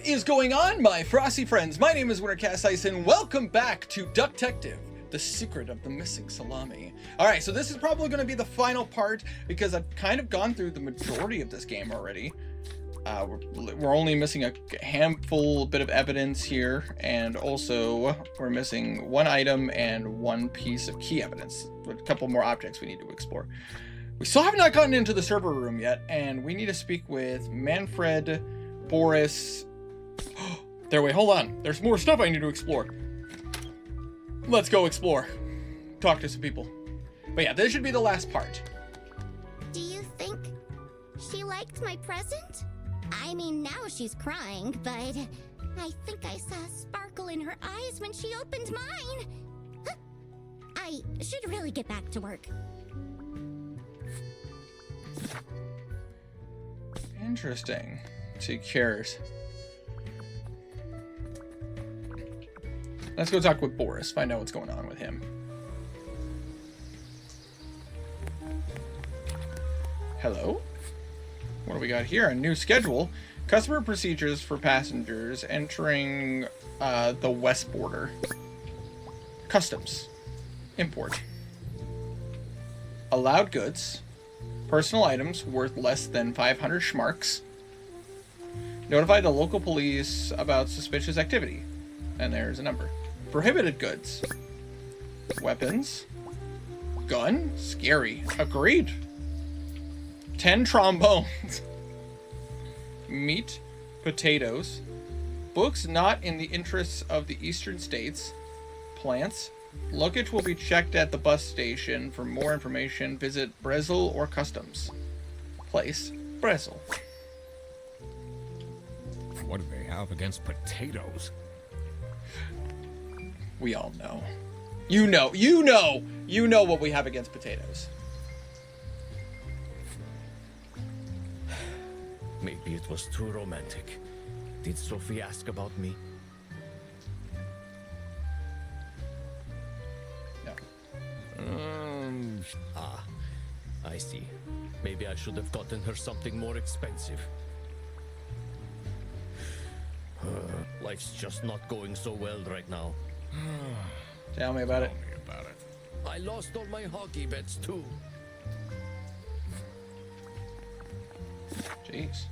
What is going on, my frosty friends? My name is Wintercasice, and welcome back to Ducktective, the secret of the missing salami. Alright, so this is probably going to be the final part, because I've kind of gone through the majority of this game already. We're only missing a handful bit of evidence here, and also we're missing one item and one piece of key evidence. A couple more objects we need to explore. We still have not gotten into the server room yet, and we need to speak with Manfred, Boris. There, wait, hold on. There's more stuff I need to explore. Let's go explore. Talk to some people. But yeah, this should be the last part. Do you think she liked my present? I mean, now she's crying, but I think I saw a sparkle in her eyes when she opened mine. Huh. I should really get back to work. Interesting. She cares. Let's go talk with Boris, find out what's going on with him. Hello? What do we got here? A new schedule. Customer procedures for passengers entering the west border. Customs. Import. Allowed goods. Personal items worth less than 500 schmarks. Notify the local police about suspicious activity. And there's a number. Prohibited goods. Weapons. Gun. Scary. Agreed. 10 trombones. Meat. Potatoes. Books not in the interests of the eastern states. Plants. Luggage will be checked at the bus station. For more information, visit Bresel or Customs. Place. Bresel. What do they have against potatoes? We all know. You know what we have against potatoes. Maybe it was too romantic. Did Sophie ask about me? No. I see. Maybe I should have gotten her something more expensive. Life's just not going so well right now. Tell me about it. I lost all my hockey bets too. Jeez.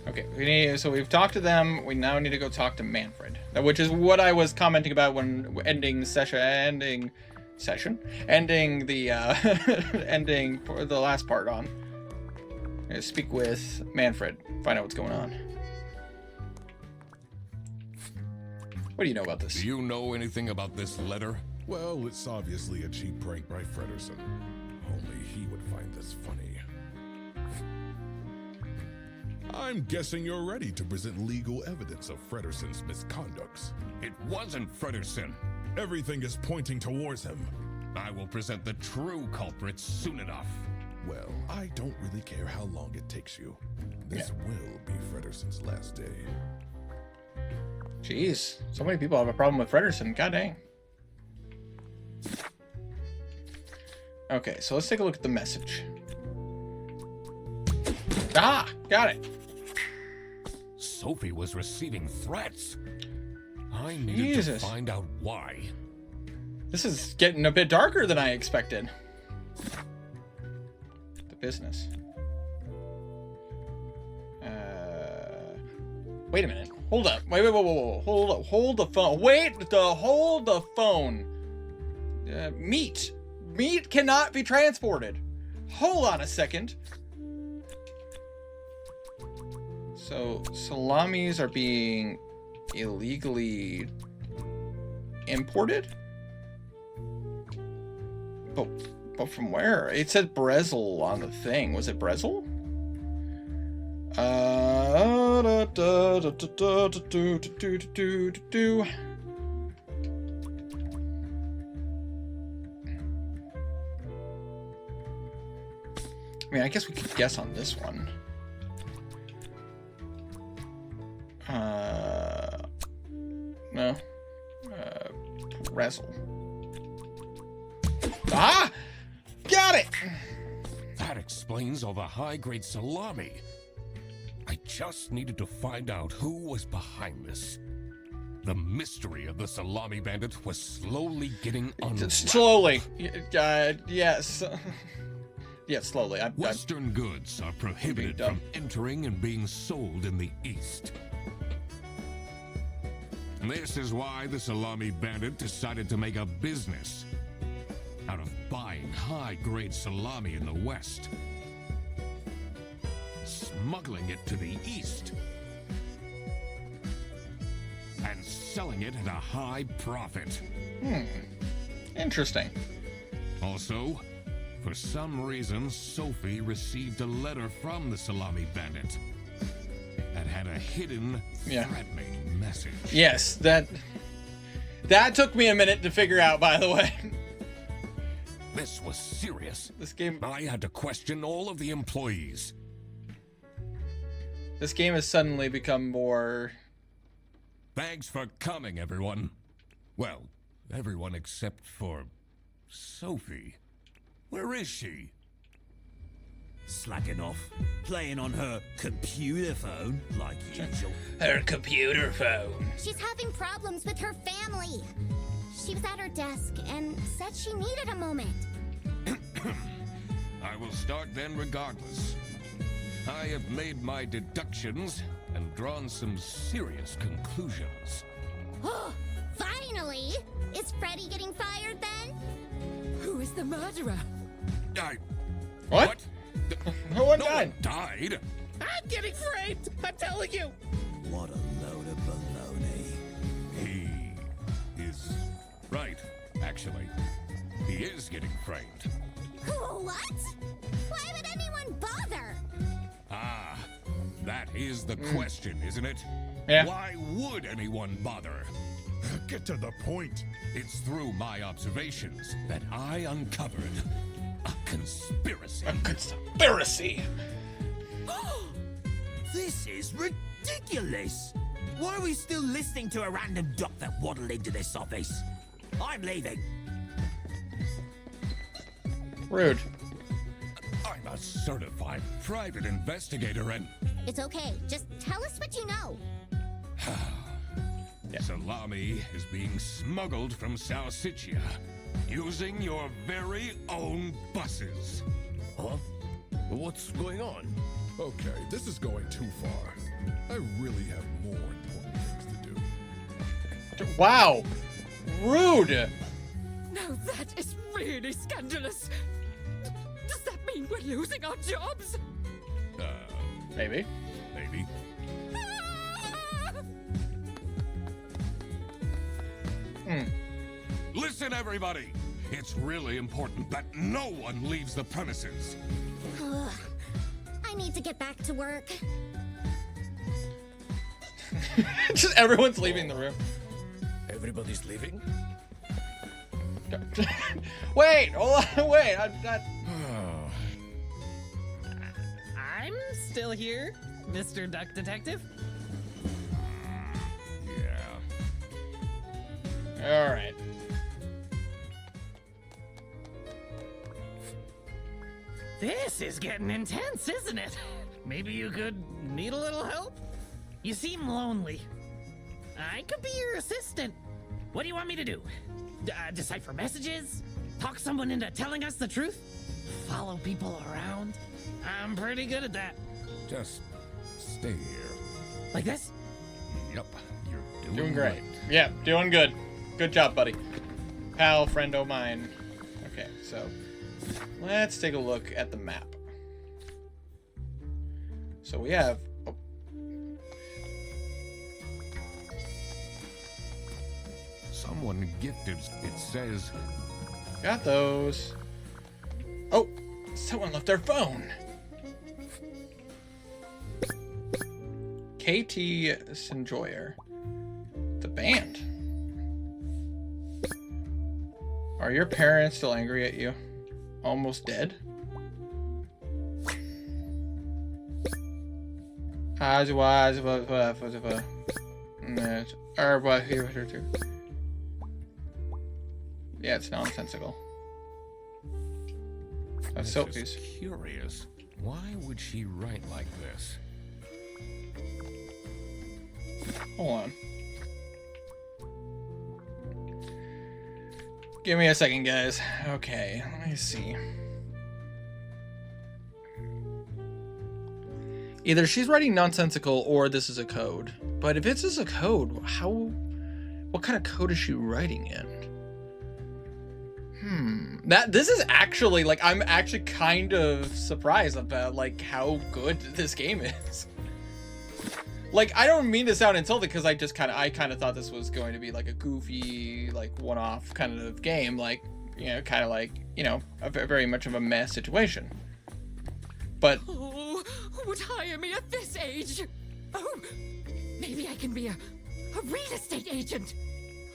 Okay, so we've talked to them. We now need to go talk to Manfred, which is what I was commenting about when ending the ending for the last part on. I'm gonna speak with Manfred, find out what's going on. What do you know about this? Do you know anything about this letter? Well, it's obviously a cheap prank by Fredersen. Only he would find this funny. I'm guessing you're ready to present legal evidence of Fredersen's misconducts. It wasn't Fredersen. Everything is pointing towards him. I will present the true culprits soon enough. Well, I don't really care how long it takes you. This will be Fredersen's last day. Jeez, so many people have a problem with Fredersen. God dang. Okay, so let's take a look at the message. Ah, got it. Sophie was receiving threats. I needed Jesus. to find out why. This is getting a bit darker than I expected. The business. Wait a minute. Hold up. Wait, whoa. Hold up. Hold the phone. Hold the phone. Meat. Meat cannot be transported. Hold on a second. So, salamis are being illegally imported? But from where? It said Bresel on the thing. Was it Bresel? I mean, I guess we could guess on this one. No. Bresel. Ah! Got it! That explains all the high-grade salami. I just needed to find out who was behind this. The mystery of the Salami Bandit was slowly getting unraveled. Slowly. Yes. Yeah, slowly. Western goods are prohibited from entering and being sold in the East. This is why the Salami Bandit decided to make a business out of buying high-grade salami in the West, smuggling it to the East, and selling it at a high profit. Interesting. Also, for some reason, Sophie received a letter from the Salami Bandit that had a hidden, threatening message. Yes, that took me a minute to figure out, by the way. This was serious. This game I had to question all of the employees. This game has suddenly become more... Thanks for coming, everyone. Well, everyone except for Sophie. Where is she? Slacking off, playing on her computer phone, like usual. Her computer phone. She's having problems with her family. She was at her desk and said she needed a moment. I will start then regardless. I have made my deductions and drawn some serious conclusions. Finally! Is Freddy getting fired then? Who is the murderer? What? No one No died. one died. I'm getting framed, I'm telling you! What a load of baloney. He is right, actually. He is getting framed. What? Why would anyone bother? Ah, that is the question, isn't it? Yeah. Why would anyone bother? Get to the point. It's through my observations that I uncovered a conspiracy. A conspiracy. This is ridiculous! Why are we still listening to a random doc that waddled into this office? I'm leaving. Rude. I'm a certified private investigator and It's okay. Just tell us what you know. Salami is being smuggled from Salsiccia using your very own buses. Huh? What's going on? Okay, this is going too far. I really have more important things to do. Wow. Rude. Now that is really scandalous. Does that mean we're losing our jobs? Maybe. Maybe. Listen, everybody. It's really important that no one leaves the premises. I need to get back to work. Just everyone's leaving the room. Everybody's leaving? Wait, hold on, wait. I'm still here, Mr. Duck Detective. Yeah. All right. This is getting intense, isn't it? Maybe you could need a little help? You seem lonely. I could be your assistant. What do you want me to do? Decipher messages? Talk someone into telling us the truth? Follow people around? I'm pretty good at that. Just stay here. Like this? Yep, you're Doing great. right. Yeah, doing good. Good job, buddy. Pal, friend o' mine. Okay, so let's take a look at the map. So we have... Oh. Someone gifted. It says. Got those. Oh, someone left their phone. KT Sinjoyer. The band. Are your parents still angry at you? Almost dead? Yeah, it's nonsensical. That's I'm Sophie's. just curious. Why would she write like this? Hold on. Give me a second, guys. Okay, let me see. Either she's writing nonsensical or this is a code. But if this is a code, what kind of code is she writing in? This is actually, like, I'm actually kind of surprised about, like, how good this game is. Like, I don't mean to sound insulting, because I kind of thought this was going to be like a goofy, like, one-off kind of game, like, you know, kind of like, you know, a very much of a mess situation. But Oh, who would hire me at this age? Oh, maybe I can be a real estate agent.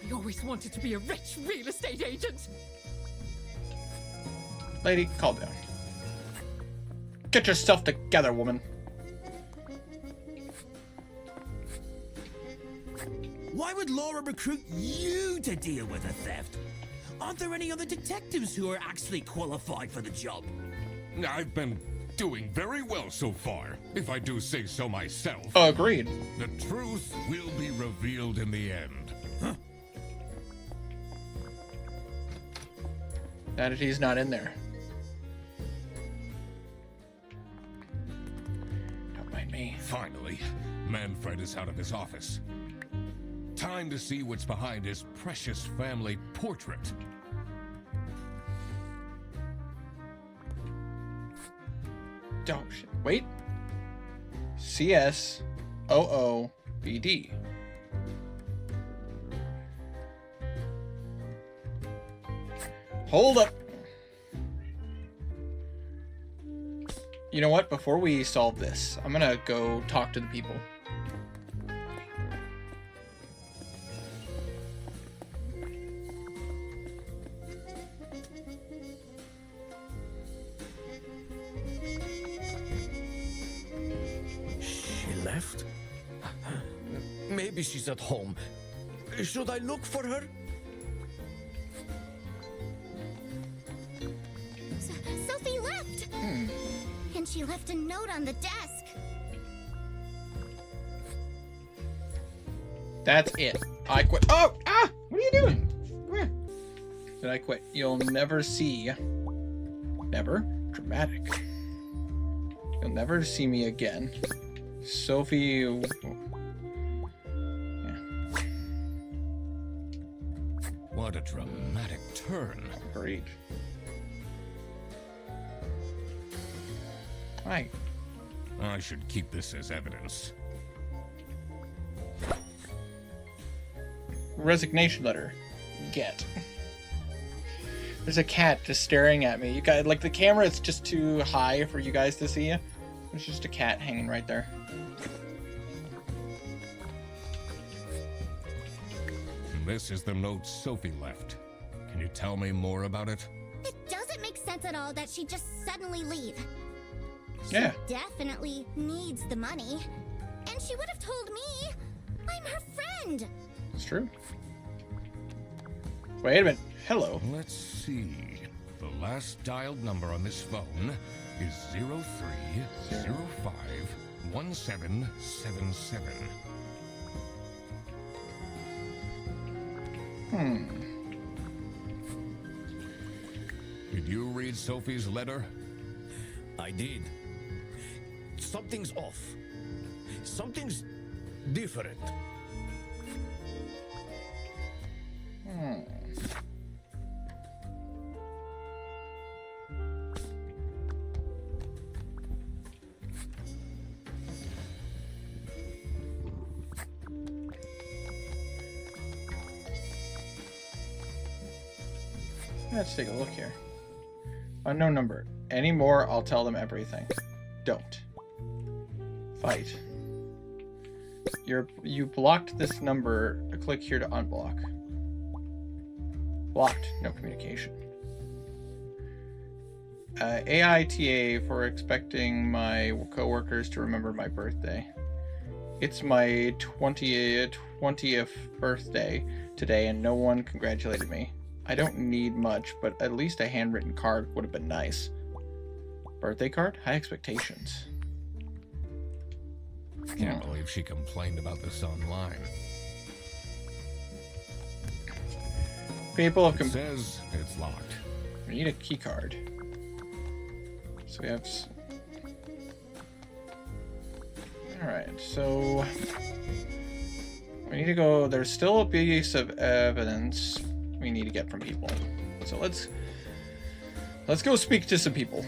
I always wanted to be a rich real estate agent. lady, calm down. Get yourself together, woman. Why would Laura recruit you to deal with a theft? Aren't there any other detectives who are actually qualified for the job? I've been doing very well so far, if I do say so myself. Oh, agreed. The truth will be revealed in the end. Huh? Vanity's not in there. Don't mind me. Finally, Manfred is out of his office. Time to see what's behind his precious family portrait. Don't wait. CSOOBD. Hold up. You know what? Before we solve this, I'm gonna go talk to the people. She left? Maybe she's at home. Should I look for her? Sophie left! And she left a note on the desk. That's it. I quit. Oh! Ah! What are you doing? Come here. Did I quit? You'll never see. Never? Dramatic. You'll never see me again. Sophie. Yeah. What a dramatic turn. Agreed. Hi. I should keep this as evidence. Resignation letter. Get. There's a cat just staring at me. You guys, like, the camera is just too high for you guys to see. There's just a cat hanging right there. This is the note Sophie left. Can you tell me more about it? It doesn't make sense at all that she just suddenly leave. She Yeah. definitely needs the money. And she would have told me. I'm her friend. It's true. Wait a minute. Hello. Let's see. The last dialed number on this phone is 03051777. Did you read Sophie's letter? I did. Something's off. Something's different. Let's take a look here. Unknown number. Any more, I'll tell them everything. Don't. Fight. You blocked this number. Click here to unblock. Blocked. No communication. AITA for expecting my coworkers to remember my birthday. It's my 20th birthday today and no one congratulated me. I don't need much, but at least a handwritten card would have been nice. Birthday card? High expectations. Can't believe she complained about this online. People have It says it's locked. We need a key card. So we have. Alright, so. We need to go. There's still a piece of evidence we need to get from people. So let's go speak to some people.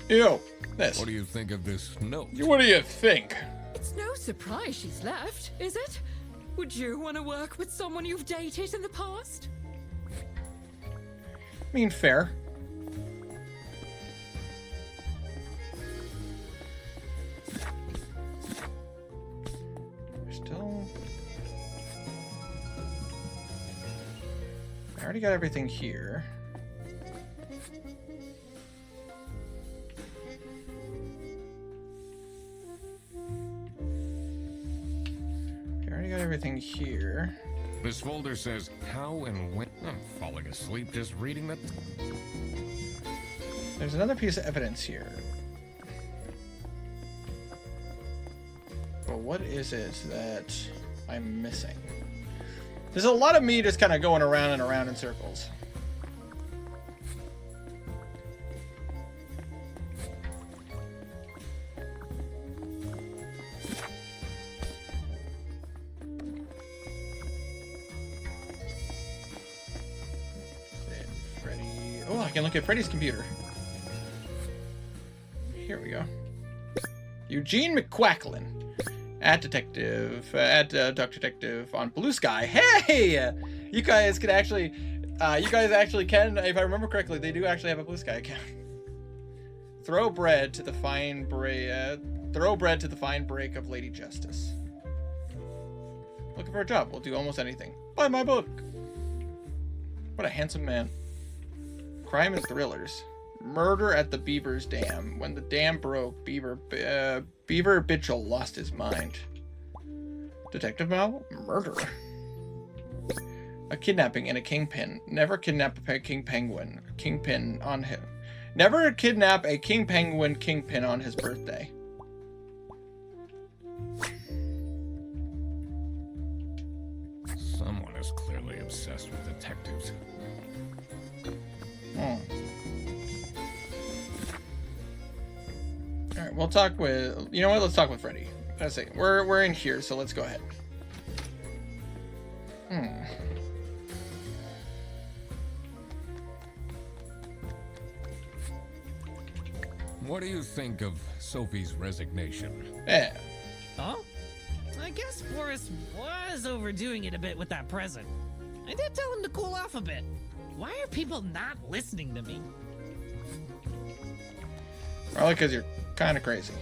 Yo, this. What do you think of this note? What do you think? It's no surprise she's left, is it? Would you want to work with someone you've dated in the past? I mean, fair. Still. I already got everything here. Everything here. This folder says how and when. I'm falling asleep just reading that. There's another piece of evidence here. But what is it that I'm missing? There's a lot of me just kind of going around and around in circles. Oh, I can look at Freddy's computer. Here we go. Eugene McQuacklin. At Duck Detective on Blue Sky. Hey! You guys can actually, if I remember correctly, they do actually have a Blue Sky account. Throw bread to the fine break of Lady Justice. Looking for a job. We'll do almost anything. Buy my book. What a handsome man. Crime and thrillers. Murder at the Beaver's Dam. When the dam broke, Beaver Bitchel lost his mind. Detective novel? Murder. A kidnapping and a kingpin. Never kidnap a king penguin. Kingpin on him. Never kidnap a king penguin kingpin on his birthday. Someone is clearly obsessed with detectives. Alright, we'll talk with... You know what? Let's talk with Freddy. Let's see. We're in here, so let's go ahead. What do you think of Sophie's resignation? Yeah. Oh? I guess Boris was overdoing it a bit with that present. I did tell him to cool off a bit. Why are people not listening to me? Probably because you're kind of crazy.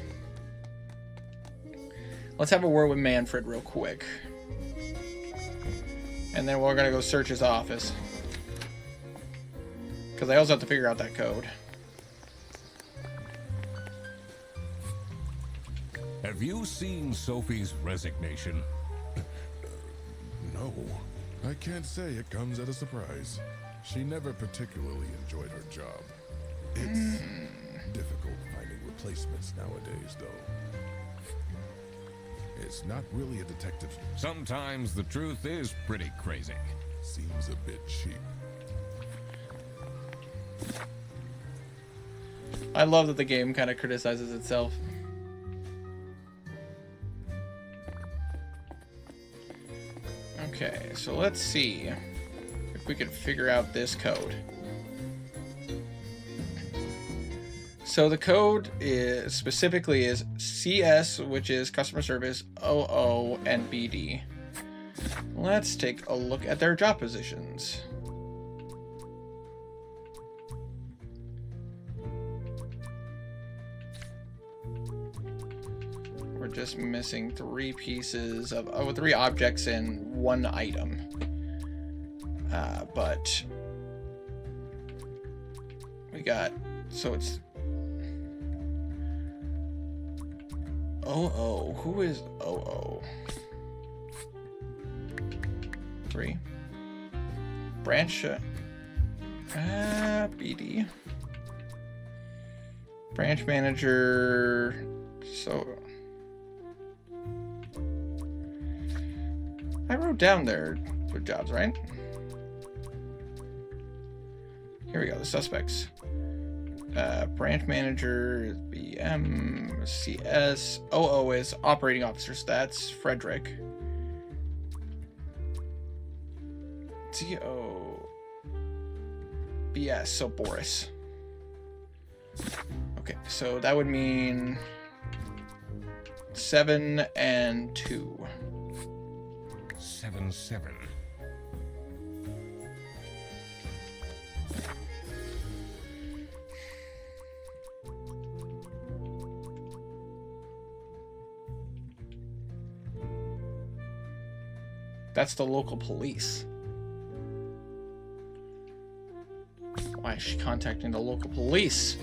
Let's have a word with Manfred real quick. And then we're going to go search his office. Because I also have to figure out that code. Have you seen Sophie's resignation? No, I can't say it comes at a surprise. She never particularly enjoyed her job. It's difficult finding replacements nowadays, though. It's not really a detective. Sometimes the truth is pretty crazy. Seems a bit cheap. I love that the game kind of criticizes itself. Okay, so let's see if we can figure out this code. So the code is specifically is CS, which is customer service, OO, and BD. Let's take a look at their job positions. We're just missing 3 pieces of 3 objects in 1 item. But we got, so it's OO. Who is OO? 3. Branch. BD. Branch manager. So. I wrote down their jobs, right? Here we go, the suspects. Branch manager is BM, CS, OO is operating officers. That's Frederick. CO, BS, so Boris. Okay, so that would mean 7 and 2. 7-7. That's the local police. Why is she contacting the local police?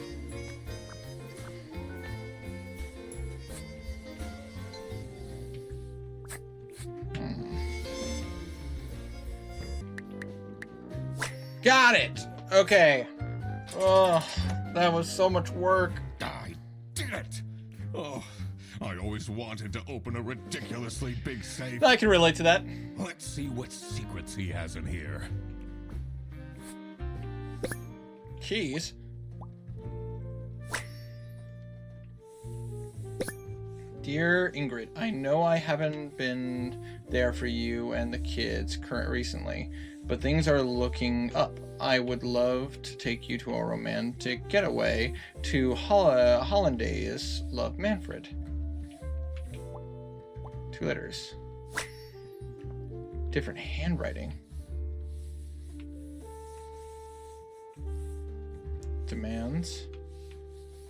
Got it! Okay. Oh, that was so much work. I did it! Oh, I always wanted to open a ridiculously big safe. I can relate to that. Let's see what secrets he has in here. Keys? Dear Ingrid, I know I haven't been there for you and the kids recently, but things are looking up. I would love to take you to a romantic getaway to Hollandaise. Love, Manfred. 2 letters. Different handwriting. Demands.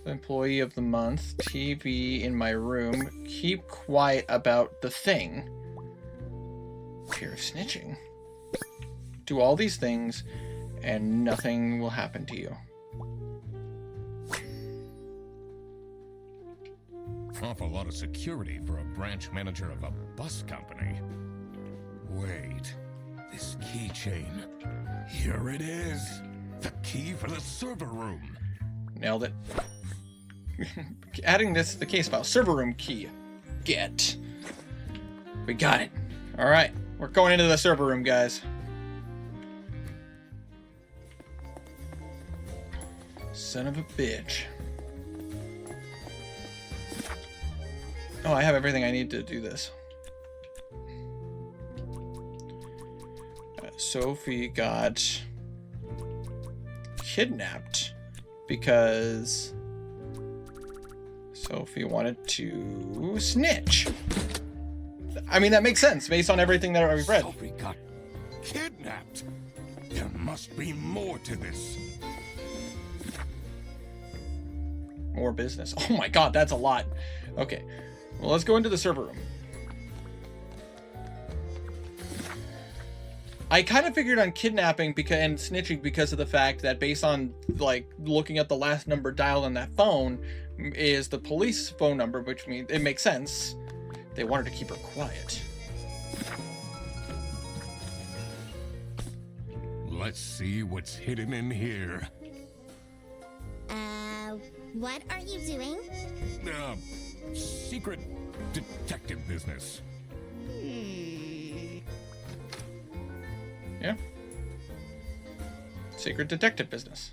Employee of the month. TV in my room. Keep quiet about the thing. Fear of snitching. Do all these things and nothing will happen to you. Awful lot of security for a branch manager of a bus company. Wait, this keychain. Here it is. The key for the server room. Nailed it. Adding this to the case file. Server room key. Get. We got it. Alright, we're going into the server room, guys. Son of a bitch. Oh, I have everything I need to do this. Sophie got kidnapped because Sophie wanted to snitch. I mean, that makes sense based on everything that I've read. Sophie got kidnapped. There must be more to this. More business. Oh my god, that's a lot. Okay, well, let's go into the server room. I kind of figured on kidnapping and snitching because of the fact that based on, like, looking at the last number dialed on that phone is the police phone number, which means it makes sense. They wanted to keep her quiet. Let's see what's hidden in here. What are you doing? Secret detective business. Yeah. Secret detective business.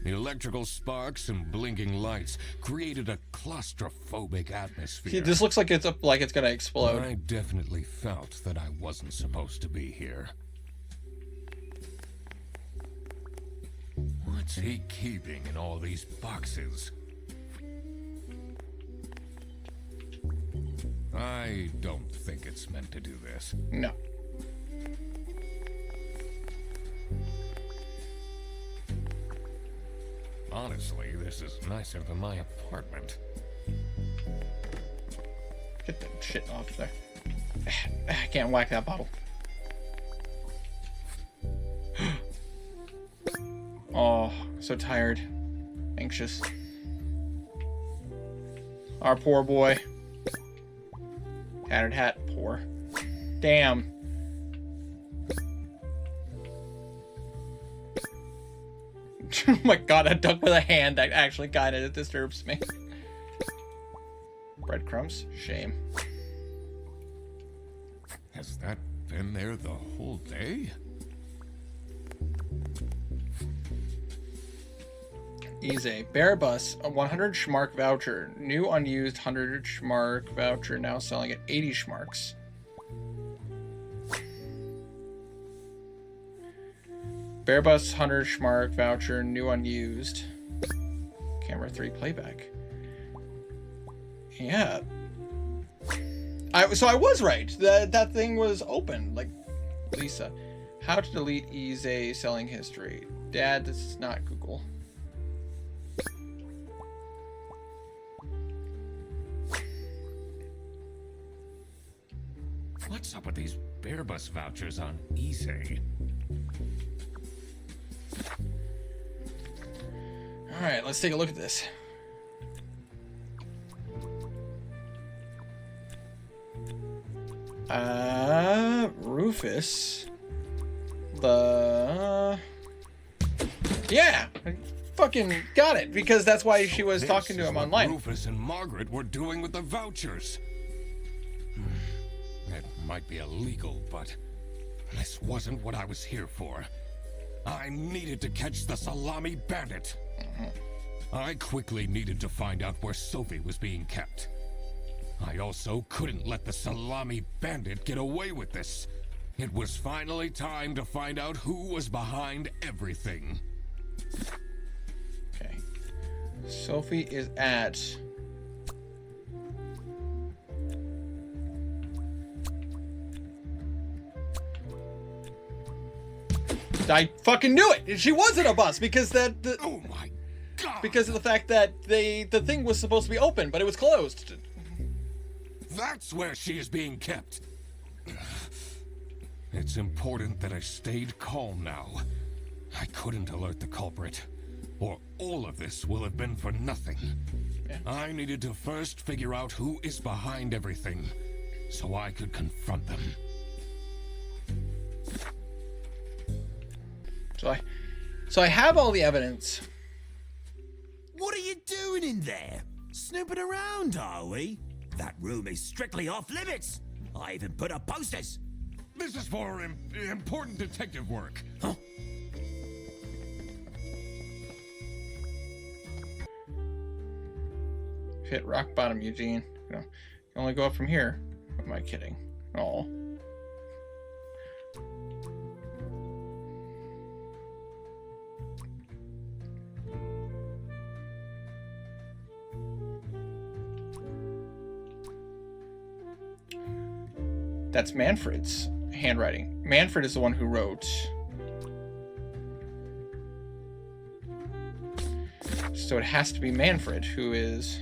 The electrical sparks and blinking lights created a claustrophobic atmosphere. See, this looks like it's gonna explode. I definitely felt that I wasn't supposed to be here. What's he keeping in all these boxes? I don't think it's meant to do this. No. Honestly, this is nicer than my apartment. Get that shit off there. I can't whack that bottle. Oh, so tired. Anxious. Our poor boy. Tattered hat, poor. Damn. Oh my god, a duck with a hand, that actually kind of disturbs me. Breadcrumbs? Shame. Has that been there the whole day? Easy. Bear Bus, a 100 Schmark voucher. New unused 100 Schmark voucher, now selling at 80 Schmarks. Bear Bus 100 Schmark voucher, new unused. Camera 3 playback. Yeah. So I was right. That thing was open. Like, Lisa. How to delete Easy selling history. Dad, this is not Google. What's up with these Bear Bus vouchers on eBay? Alright, let's take a look at this. Rufus. Yeah! I fucking got it, because that's why she was talking to him online. Rufus and Margaret were doing with the vouchers. It might be illegal, but this wasn't what I was here for. I needed to catch the Salami bandit. I quickly needed to find out where Sophie was being kept. I also couldn't let the Salami bandit get away with this. It was finally time to find out who was behind everything. Okay. Sophie is at... I fucking knew it! She was in a bus because Oh my god! because of the fact that the thing was supposed to be open, but it was closed. That's where she is being kept. It's important that I stayed calm now. I couldn't alert the culprit, or all of this will have been for nothing. Yeah. I needed to first figure out who is behind everything, so I could confront them. So I have all the evidence. What are you doing in there? Snooping around, are we? That room is strictly off limits. I even put up posters. This is for important detective work. Huh? Hit rock bottom, Eugene. You know, you can only go up from here. Am I kidding? Oh. That's Manfred's handwriting. Manfred is the one who wrote. So it has to be Manfred who is...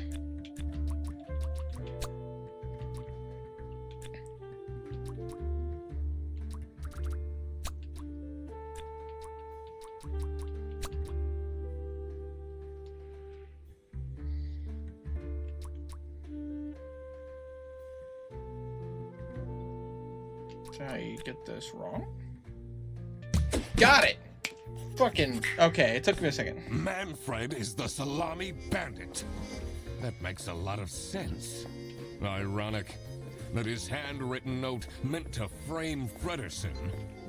Did I get this wrong? Got it! Fucking... Okay, it took me a second. Manfred is the Salami bandit. That makes a lot of sense. Ironic that his handwritten note meant to frame Fredersen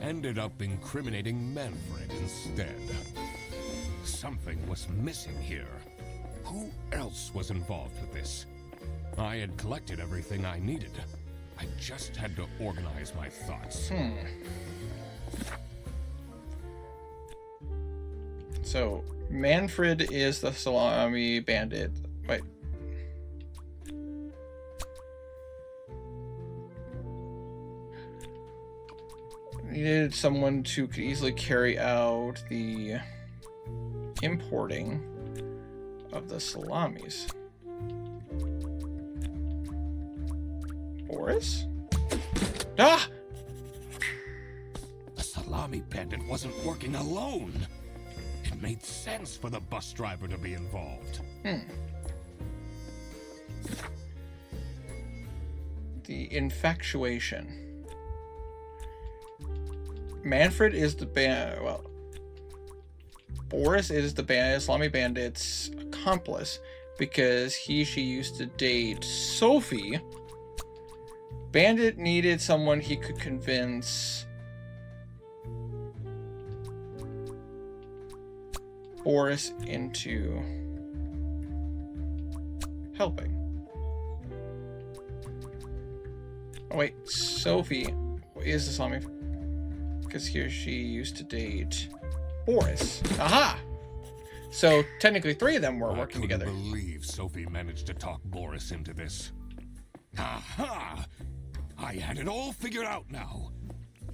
ended up incriminating Manfred instead. Something was missing here. Who else was involved with this? I had collected everything I needed. I just had to organize my thoughts. So, Manfred is the Salami bandit. Wait. Needed someone to could easily carry out the importing of the salamis. Boris? Ah! The Salami bandit wasn't working alone. It made sense for the bus driver to be involved. The infatuation. Manfred is the well, Boris is the Salami bandit's accomplice because she used to date Sophie. Bandit needed someone he could convince Boris into helping. Oh wait, Sophie is the Salami because she used to date Boris. Aha! So technically 3 of them were working together. I couldn't believe Sophie managed to talk Boris into this. Aha! I had it all figured out now.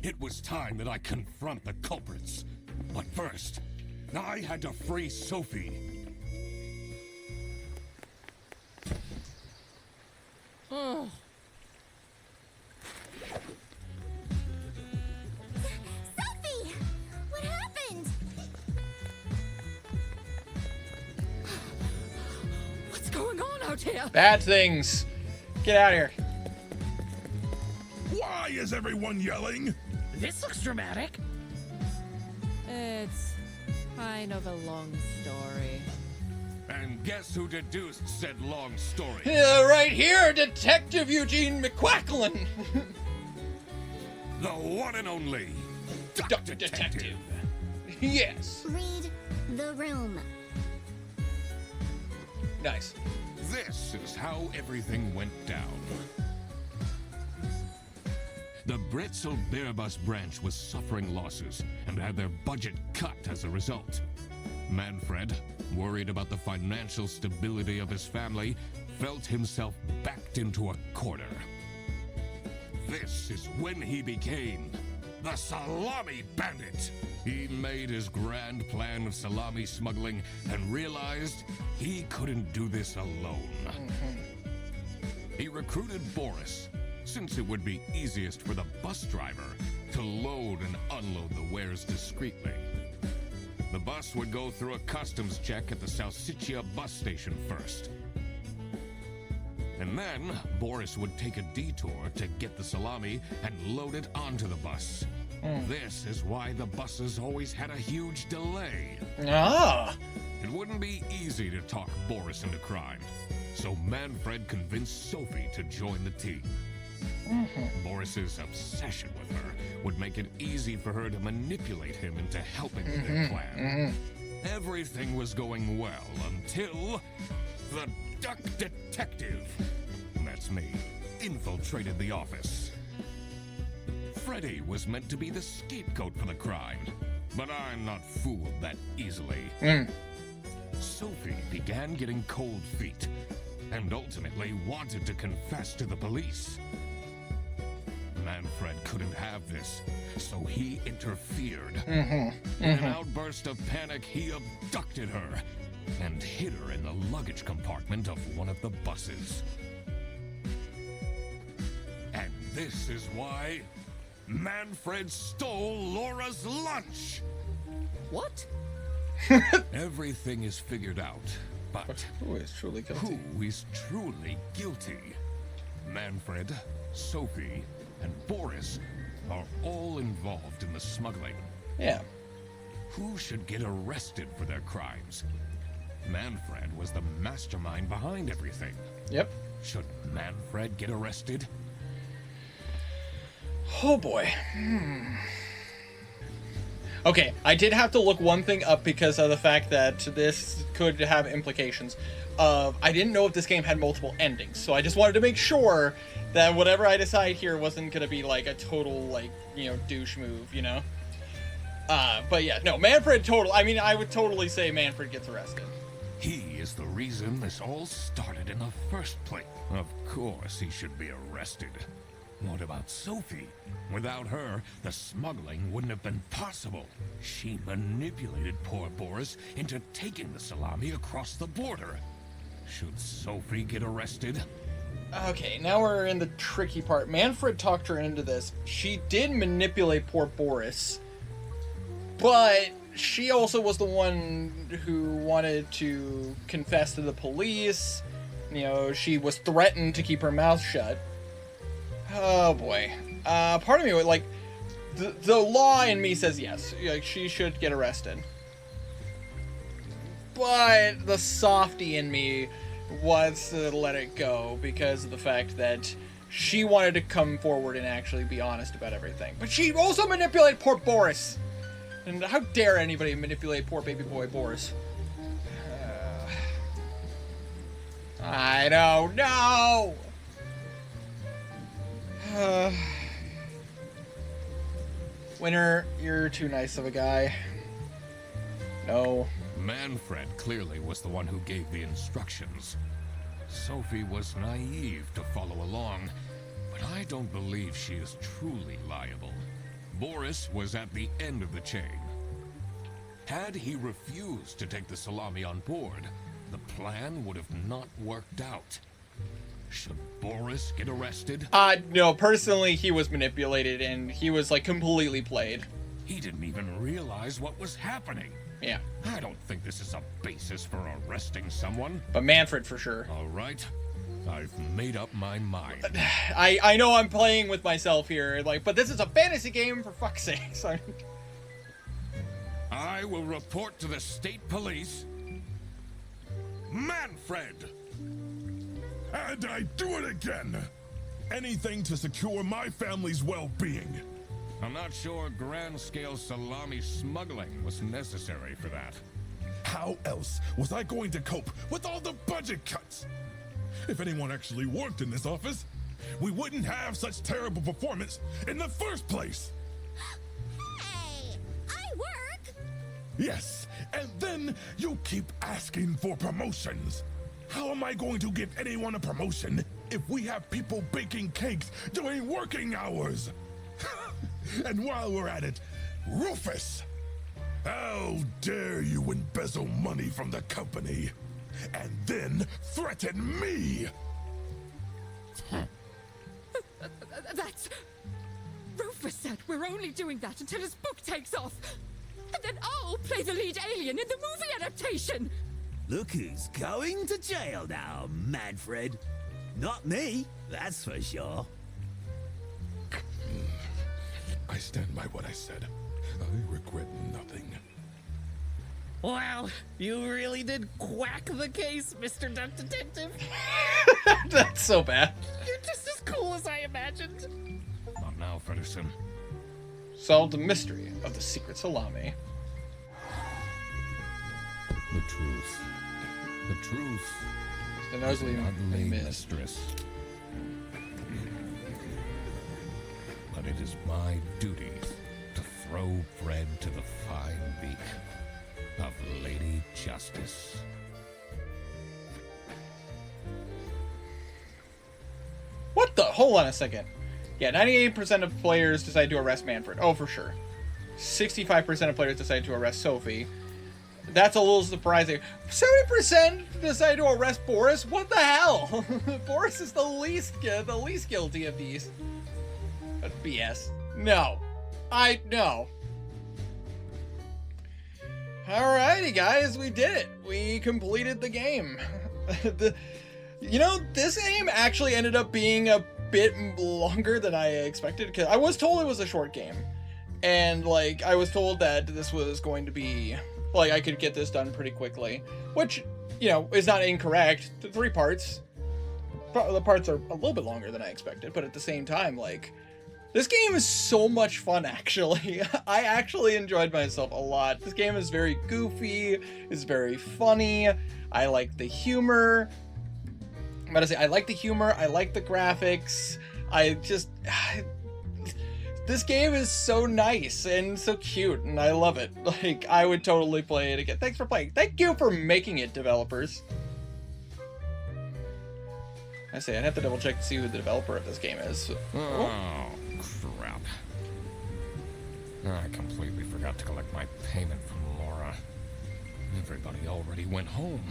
It was time that I confront the culprits. But first, I had to free Sophie. Oh. Sophie! What happened? What's going on out here? Bad things. Get out of here. Why is everyone yelling? This looks dramatic. It's kind of a long story. And guess who deduced said long story? Right here, Detective Eugene McQuacklin. The one and only Dr. Detective. Yes. Read the room. Nice. This is how everything went down. The Britzel Beerbus branch was suffering losses and had their budget cut as a result. Manfred, worried about the financial stability of his family, felt himself backed into a corner. This is when he became the Salami Bandit. He made his grand plan of salami smuggling and realized he couldn't do this alone. He recruited Boris, since it would be easiest for the bus driver to load and unload the wares discreetly. The bus would go through a customs check at the Salsiccia bus station first. And then Boris would take a detour to get the salami and load it onto the bus. This is why the buses always had a huge delay. Ah. It wouldn't be easy to talk Boris into crime, so Manfred convinced Sophie to join the team. Boris's obsession with her would make it easy for her to manipulate him into helping with their plan. Everything was going well until the Duck Detective, that's me, infiltrated the office. Freddy was meant to be the scapegoat for the crime, but I'm not fooled that easily. Sophie began getting cold feet and ultimately wanted to confess to the police. Manfred couldn't have this, so he interfered. In an outburst of panic, he abducted her and hid her in the luggage compartment of one of the buses. And this is why Manfred stole Laura's lunch. What? Everything is figured out, but Who is truly guilty? who is truly guilty? Manfred, Sophie, and Boris are all involved in the smuggling. Yeah. Who should get arrested for their crimes? Manfred was the mastermind behind everything. Yep. Should Manfred get arrested? Oh boy. Okay, I did have to look one thing up because of the fact that this could have implications. I didn't know if this game had multiple endings, so I just wanted to make sure that whatever I decide here wasn't gonna be like a total, like, you know, douche move, you know? But yeah, no, Manfred I would totally say Manfred gets arrested. He is the reason this all started in the first place. Of course he should be arrested. What about Sophie? Without her, the smuggling wouldn't have been possible. She manipulated poor Boris into taking the salami across the border. Should Sophie get arrested? Okay, now we're in the tricky part. Manfred talked her into this. She did manipulate poor Boris, but she also was the one who wanted to confess to the police. You know, she was threatened to keep her mouth shut. Oh boy. Part of me would like the law in me says yes, like she should get arrested. but the softy in me wants to let it go because of the fact that she wanted to come forward and actually be honest about everything. But she also manipulated poor Boris. And how dare anybody manipulate poor baby boy Boris? I don't know. Winter, you're too nice of a guy. No. Manfred clearly was the one who gave the instructions. Sophie was naive to follow along, but I don't believe she is truly liable. Boris was at the end of the chain. Had he refused to take the Salami on board, the plan would have not worked out. Should Boris get arrested? No, personally, he was manipulated and he was like completely played. He didn't even realize what was happening. Yeah. I don't think this is a basis for arresting someone. But Manfred for sure. All right. I've made up my mind. I know I'm playing with myself here, like, but this is a fantasy game, for fuck's sake. So I will report to the state police. Manfred! And I do it again! Anything to secure my family's well-being. I'm not sure grand-scale salami smuggling was necessary for that. How else was I going to cope with all the budget cuts? If anyone actually worked in this office, we wouldn't have such terrible performance in the first place. Hey, I work. Yes, and then you keep asking for promotions. How am I going to give anyone a promotion if we have people baking cakes during working hours? And while we're at it, Rufus, how dare you embezzle money from the company and then threaten me? That's... Rufus said we're only doing that until his book takes off. And then I'll play the lead alien in the movie adaptation. Look who's going to jail now, Manfred. Not me, that's for sure. I stand by what I said. I regret nothing. Wow, you really did quack the case, Mr. Duck Detective. that's so bad. You're just as cool as I imagined. Not now, Fredderson. Solved the mystery of the secret salami. The truth. The truth. The nosebleed Ugly missed. mistress. But it is my duty to throw bread to the fine beak of Lady Justice. What the? Hold on a second. Yeah, 98% of players decide to arrest Manfred. Oh, for sure. 65% of players decide to arrest Sophie. That's a little surprising. 70% decide to arrest Boris. What the hell? Boris is the least guilty of these. That's BS. No. No. Alrighty, guys, we did it. We completed the game. This game actually ended up being a bit longer than I expected, because I was told it was a short game. And, like, I was told that this was going to be, like, I could get this done pretty quickly. Which, is not incorrect. The 3 parts. The parts are a little bit longer than I expected, but at the same time, like, this game is so much fun, actually. I actually enjoyed myself a lot. This game is very goofy, it's very funny. I like the humor. I'm about to say, I like the humor, I like the graphics. This game is so nice and so cute, and I love it. Like, I would totally play it again. Thanks for playing. Thank you for making it, developers. I'd have to double check to see who the developer of this game is. Oh, crap. I completely forgot to collect my payment from Laura. Everybody already went home.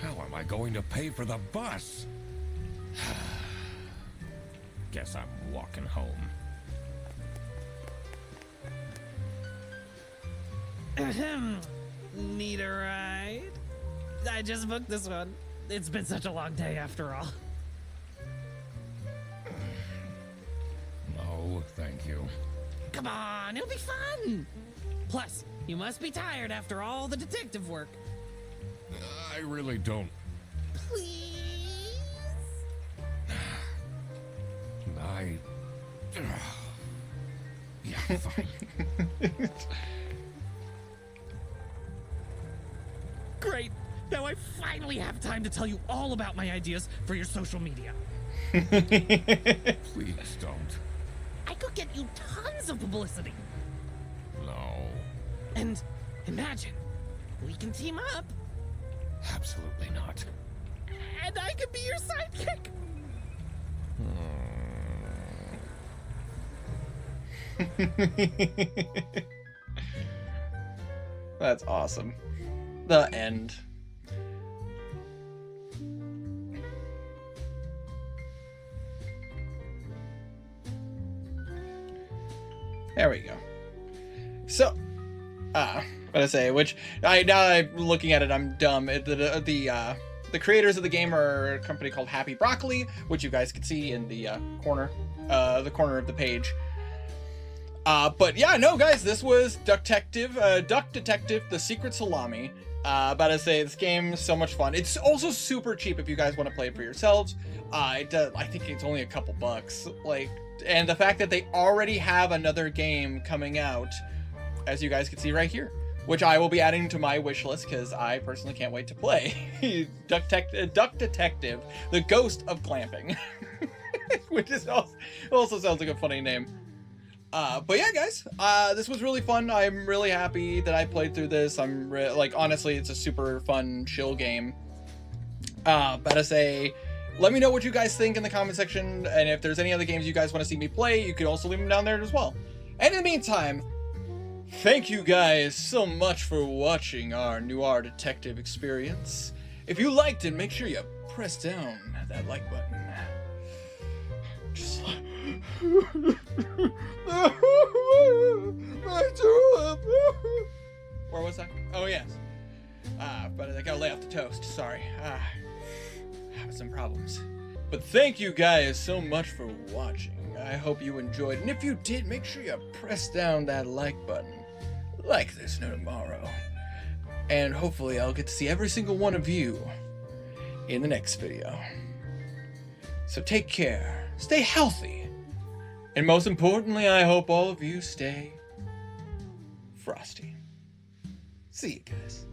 How am I going to pay for the bus? Guess I'm walking home. Need a ride? I just booked this one. It's been such a long day after all. No, thank you. Come on, it'll be fun. Plus, you must be tired after all the detective work. I really don't. Please? I... Yeah, fine. Great! Now I finally have time to tell you all about my ideas for your social media. Please don't. I could get you tons of publicity. No. And imagine, we can team up, Absolutely not. and I could be your sidekick. That's awesome. The end. There we go. So, what I say, which now I'm looking at it, I'm dumb. The creators of the game are a company called Happy Broccoli, which you guys can see in the corner of the page. But yeah, no, guys, this was Duck Detective, The Secret Salami. About to say, this game is so much fun. It's also super cheap if you guys want to play it for yourselves. I think it's only a couple bucks. And the fact that they already have another game coming out, as you guys can see right here, which I will be adding to my wish list because I personally can't wait to play Duck Detective, The Ghost of Glamping, which is also sounds like a funny name. But yeah, guys, this was really fun. I'm really happy that I played through this. Honestly, it's a super fun, chill game. But I say, let me know what you guys think in the comment section, and if there's any other games you guys want to see me play, you can also leave them down there as well. And in the meantime, thank you guys so much for watching our Noir Detective experience. If you liked it, make sure you press down that like button. Just like... Where was I? Oh, yes. But I gotta lay off the toast. Sorry. Having some problems. But thank you guys so much for watching. I hope you enjoyed. And if you did, make sure you press down that like button. Like there's no tomorrow. And hopefully I'll get to see every single one of you in the next video. So take care. Stay healthy. And most importantly, I hope all of you stay frosty. See you guys.